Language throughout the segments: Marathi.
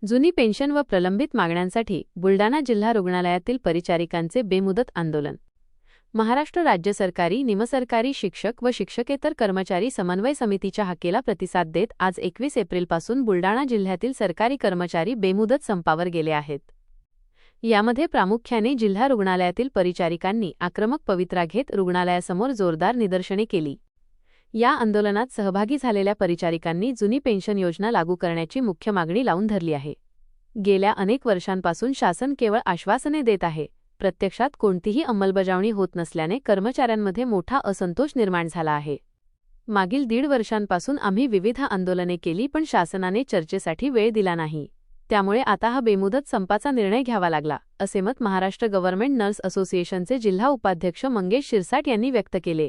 जुनी पेन्शन व प्रलंबित मागण्यांसाठी बुलडाणा जिल्हा रुग्णालयातील परिचारिकांचे बेमुदत आंदोलन। महाराष्ट्र राज्य सरकारी, निमसरकारी शिक्षक व शिक्षकेतर कर्मचारी समन्वय समितीच्या हाकेला प्रतिसाद देत आज 21 एप्रिलपासून बुलडाणा जिल्ह्यातील सरकारी कर्मचारी बेमुदत संपावर गेले आहेत। यामध्ये प्रामुख्याने जिल्हा रुग्णालयातील परिचारिकांनी आक्रमक पवित्रा घेत रुग्णालयासमोर जोरदार निदर्शने केली। या आंदोलनात सहभागी झालेल्या परिचारिकांनी जुनी पेन्शन योजना लागू करण्याची मुख्य मागणी लावून धरली आहे। गेल्या अनेक वर्षांपासून शासन केवळ आश्वासने देत आहे, प्रत्यक्षात कोणतीही अंमलबजावणी होत नसल्याने कर्मचाऱ्यांमध्ये मोठा असंतोष निर्माण झाला आहे। मागील 1.5 वर्षांपासून आम्ही विविध आंदोलने केली, पण शासनाने चर्चेसाठी वेळ दिला नाही। त्यामुळे आता हा बेमुदत संपाचा निर्णय घ्यावा लागला, असे मत महाराष्ट्र गव्हर्नमेंट नर्स असोसिएशनचे जिल्हा उपाध्यक्ष मंगेश शिरसाट यांनी व्यक्त केले।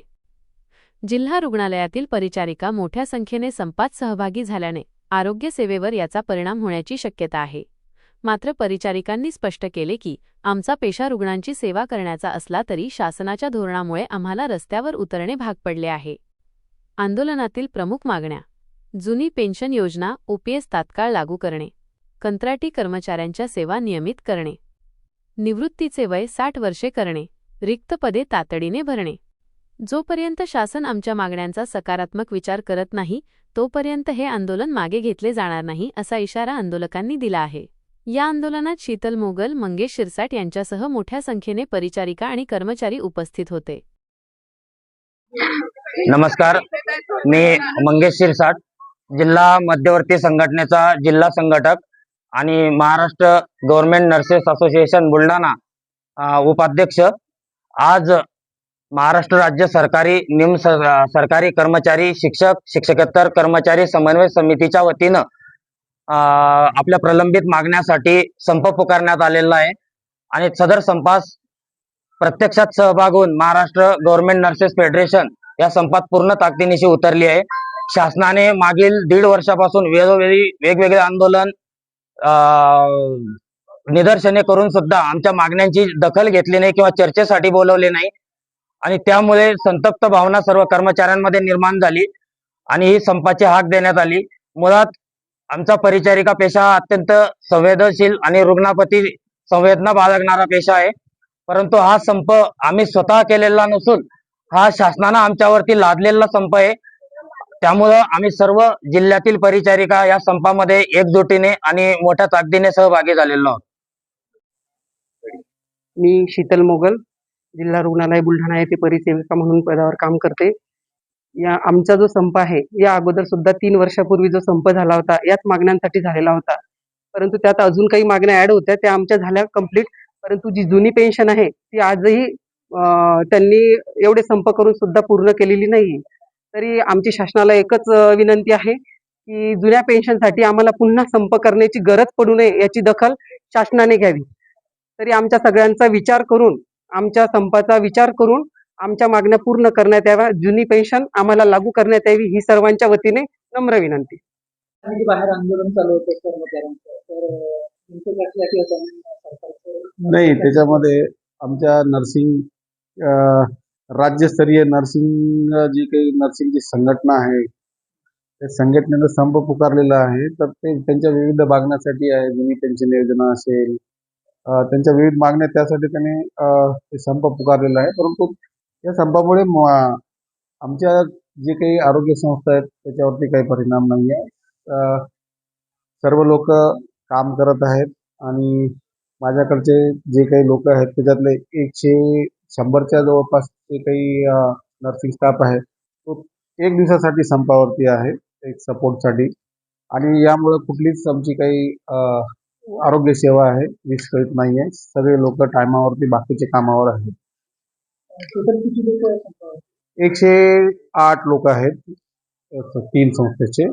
जिल्हा रुग्णालयातील परिचारिका मोठ्या संख्येने संपात सहभागी झाल्याने आरोग्य सेवेवर याचा परिणाम होण्याची शक्यता आहे। मात्र परिचारिकांनी स्पष्ट केले की आमचा पेशा रुग्णांची सेवा करण्याचा असला तरी शासनाच्या धोरणामुळे आम्हाला रस्त्यावर उतरणे भाग पडले आहे। आंदोलनातील प्रमुख मागण्या: जुनी पेन्शन योजना ओपीएस तात्काळ लागू करणे, कंत्राटी कर्मचाऱ्यांच्या सेवा नियमित करणे, निवृत्तीचे वय 60 वर्षे करणे, रिक्त पदे तातडीने भरणे। जोपर्यंत शासन आमच्या मागण्यांचा सकारात्मक विचार करत नाही तोपर्यंत हे आंदोलन मागे घेतले जाणार नाही, असा इशारा आंदोलकांनी दिला आहे। या आंदोलनात शीतल मोगल, मंगेश शिरसाट यांच्यासह मोठ्या संख्येने परिचारिका आणि कर्मचारी उपस्थित होते। नमस्कार, मी मंगेश शिरसाट, जिल्हा मध्यवर्ती संघटनेचा जिल्हा संघटक आणि Maharashtra government nurses association Buldhana उपाध्यक्ष। आज महाराष्ट्र राज्य सरकारी, सरकारी कर्मचारी, शिक्षक, शिक्षकेतर कर्मचारी समन्वय समितीच्या वतीनं आपल्या प्रलंबित मागण्यासाठी संप पुकारण्यात आलेला आहे आणि सदर संपास प्रत्यक्षात सहभाग होऊन महाराष्ट्र गव्हर्नमेंट नर्सेस फेडरेशन या संपात पूर्ण ताकदीनिशी उतरली आहे। शासनाने मागील 1.5 वर्षापासून वेगवेगळे आंदोलन, निदर्शने करून सुद्धा आमच्या मागण्यांची दखल घेतली नाही किंवा चर्चेसाठी बोलवले नाही आणि त्यामुळे संतप्त भावना सर्व कर्मचाऱ्यांमध्ये निर्माण झाली आणि ही संपाची हाक देण्यात आली। मुळात आमचा परिचारिका पेशा अत्यंत संवेदनशील आणि रुग्णाप्रती संवेदना बाळगणारा पेशा आहे, परंतु हा संप आम्ही स्वतः केलेला नसून हा शासनाने आमच्यावरती लादलेला संप आहे। त्यामुळे आम्ही सर्व जिल्ह्यातील परिचारिका या संपामध्ये एकजुटीने आणि मोठ्या ताकदीने सहभागी झालेलो आहोत। मी शीतल मोगल, जिल्हा रुग्णालय बुलढाणा येथे परिसेविका म्हणून पदावर काम करते। या आमचा जो संप आहे, या अगोदर सुद्धा 3 वर्षापूर्वी जो संप झाला होता याच मागण्यांसाठी झालेला होता, परंतु त्यात अजून काही मागण्या ऍड होत्या, त्या आमच्या झाल्या कंप्लीट। परंतु जी जुनी पेन्शन आहे ती आजही त्यांनी एवढे संप करून सुद्धा पूर्ण केलेली नाही। तरी आमची शासनाला एकच विनंती आहे की जुन्या पेन्शनसाठी आम्हाला पुन्हा संप करण्याची गरज पडू नये, याची दखल शासनाने घ्यावी। तरी आमच्या सगळ्यांचा विचार करून, आमच्या संपाचा विचार करून आमच्या मागण्या पूर्ण करण्यात याव्या, जुनी पेन्शन आम्हाला लागू करण्यात यावी, ही सर्वांच्या वतीने नम्र विनंती। बाहेर आंदोलन चालू होते कर्मचाऱ्यांचं, नाही, त्याच्यामध्ये आमच्या नर्सिंग राज्यस्तरीय नर्सिंग जी काही नर्सिंगची संघटना आहे त्या संघटनेनं संप पुकारलेला आहे। तर ते त्यांच्या विविध मागण्यासाठी आहे, जुनी पेन्शन योजना असेल, त्यांच्या विविध मागण्या, त्यासाठी त्यांनी ते संप पुकारलेला आहे। परंतु या संपामुळे आमच्या जे काही आरोग्य संस्था आहेत त्याच्यावरती काही परिणाम नाही आहे। सर्व लोक काम करत आहेत आणि माझ्याकडचे जे काही लोक आहेत त्याच्यातले 100च्या जवळपास जे काही नर्सिंग स्टाफ आहे तो 1 दिवसासाठी संपावरती आहे, एक सपोर्टसाठी। आणि यामुळे कुठलीच आमची काही आरोग्य सेवा आहे विस्कळीत नाही आहे। सगळे लोक टायमावरती बाकीचे कामावर आहेत। 108 लोक आहेत 3 संस्थेचे।